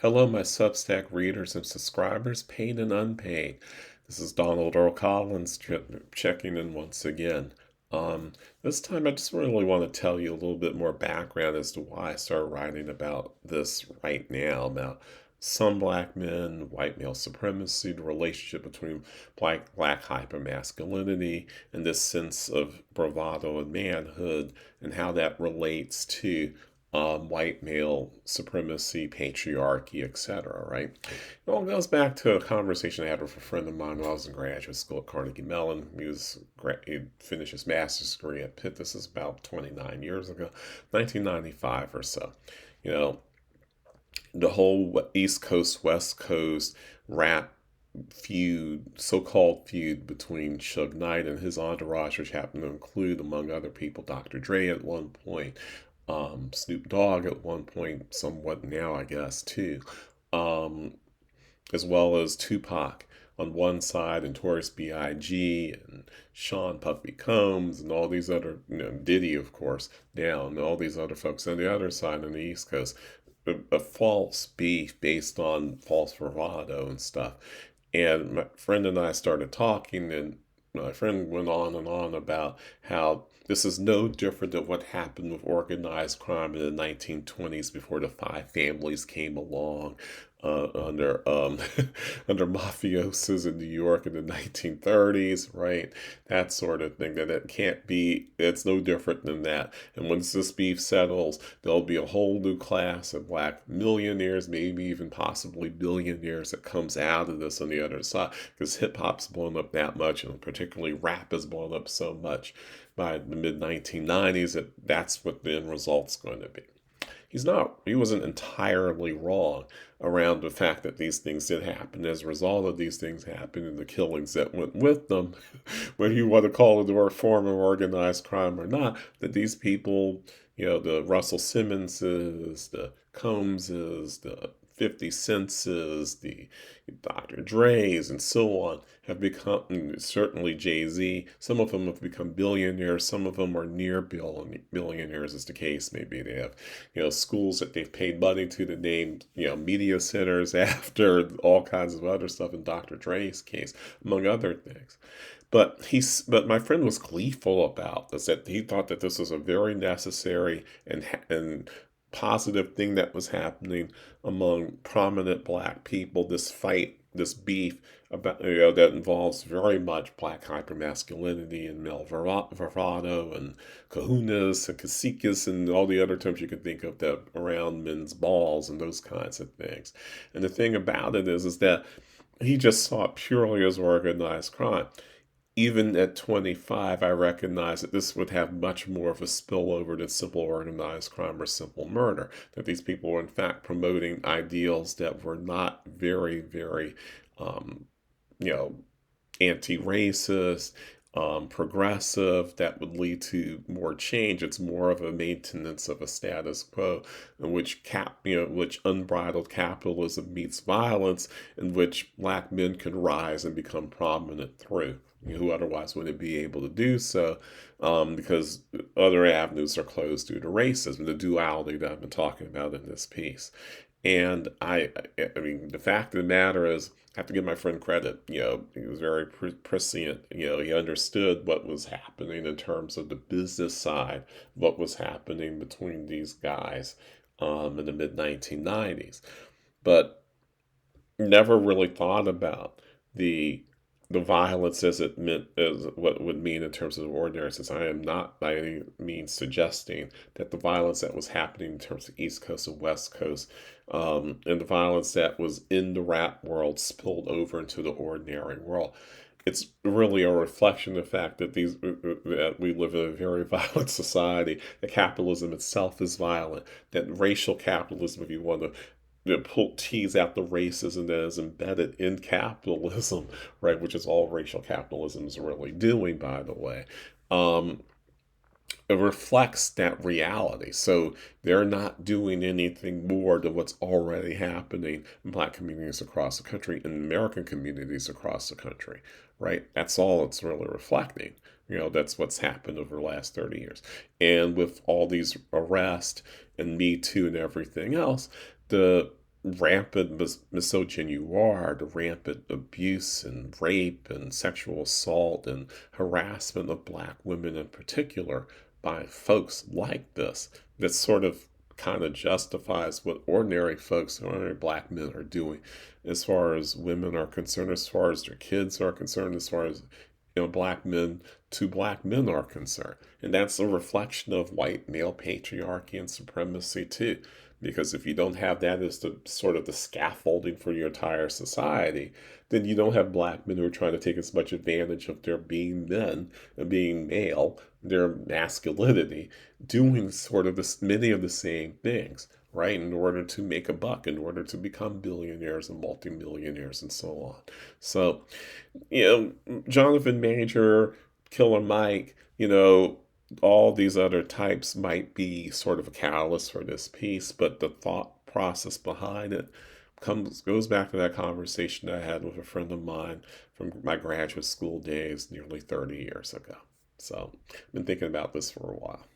Hello, my Substack readers and subscribers, paid and unpaid. This is Donald Earl Collins checking in once again. This time, I just really want to tell you a little bit more background as to why I started writing about this right now about some black men, white male supremacy, the relationship between black hypermasculinity, and this sense of bravado and manhood, and how that relates to white male supremacy, patriarchy, etc. Right? It all goes back to a conversation I had with a friend of mine when I was in graduate school at Carnegie Mellon. He finished his master's degree at Pitt. This is about 29 years ago, 1995 or so. You know, the whole East Coast West Coast rap feud, so-called feud between Suge Knight and his entourage, which happened to include, among other people, Dr. Dre at one point, Snoop Dogg at one point, somewhat now, I guess, too, um, as well as Tupac on one side, and Notorious B.I.G. and Sean Puffy Combs and all these other, Diddy, of course, now, and all these other folks on the other side on the East Coast. A false beef based on false bravado and stuff. And my friend and I started talking, and my friend went on and on about how this is no different than what happened with organized crime in the 1920s before the five families came along under under mafiosos in New York in the 1930s, right? That sort of thing. That it can't be. It's no different than that. And once this beef settles, there'll be a whole new class of black millionaires, maybe even possibly billionaires, that comes out of this on the other side, because hip hop's blown up that much, and particularly rap has blown up so much by the mid 1990s that's what the end result's going to be. He wasn't entirely wrong around the fact that these things did happen as a result of these things happening and the killings that went with them, whether you want to call it a form of organized crime or not, that these people, the Russell Simmonses, the Combses, the 50 Centses, the Dr. Dre's, and so on, have become, certainly Jay-Z, some of them have become billionaires, some of them are near billionaires, as the case may be. They have, schools that they've paid money to name, media centers after, all kinds of other stuff in Dr. Dre's case, among other things. But my friend was gleeful about this, that he thought that this was a very necessary and positive thing that was happening among prominent black people. This fight, this beef about that involves very much black hypermasculinity and male bravado and kahunas and caciques and all the other terms you can think of that around men's balls and those kinds of things. And the thing about it is that he just saw it purely as organized crime. Even at 25, I recognize that this would have much more of a spillover than simple organized crime or simple murder. That these people were, in fact, promoting ideals that were not very, very, um, you know, anti-racist, progressive, that would lead to more change. It's more of a maintenance of a status quo in which which unbridled capitalism meets violence, in which black men can rise and become prominent through, who otherwise wouldn't be able to do so, because other avenues are closed due to racism, the duality that I've been talking about in this piece. And I mean, the fact of the matter is, I have to give my friend credit. He was very prescient. He understood what was happening in terms of the business side, what was happening between these guys in the mid 1990s, but never really thought about the the violence as it meant, as what it would mean in terms of ordinary since I am not by any means suggesting that the violence that was happening in terms of East Coast and West Coast, and the violence that was in the rap world spilled over into the ordinary world. It's really a reflection of the fact that that we live in a very violent society. That capitalism itself is violent. That racial capitalism, if you want to tease out the racism that is embedded in capitalism, right, which is all racial capitalism is really doing, by the way. Um, it reflects that reality. So they're not doing anything more than what's already happening in black communities across the country, in American communities across the country, right? That's all it's really reflecting. That's what's happened over the last 30 years. And with all these arrests and Me Too and everything else, the rampant misogyny, the rampant abuse and rape and sexual assault and harassment of black women in particular by folks like this, that sort of kind of justifies what ordinary folks, ordinary black men are doing as far as women are concerned, as far as their kids are concerned, as far as black men to black men are concerned. And that's a reflection of white male patriarchy and supremacy too. Because if you don't have that as the sort of the scaffolding for your entire society, then you don't have black men who are trying to take as much advantage of their being men and being male, their masculinity, doing sort of this many of the same things, right? In order to make a buck, in order to become billionaires and multimillionaires and so on. So, Jonathan Major, Killer Mike, all these other types might be sort of a catalyst for this piece, but the thought process behind it goes back to that conversation I had with a friend of mine from my graduate school days nearly 30 years ago. So I've been thinking about this for a while.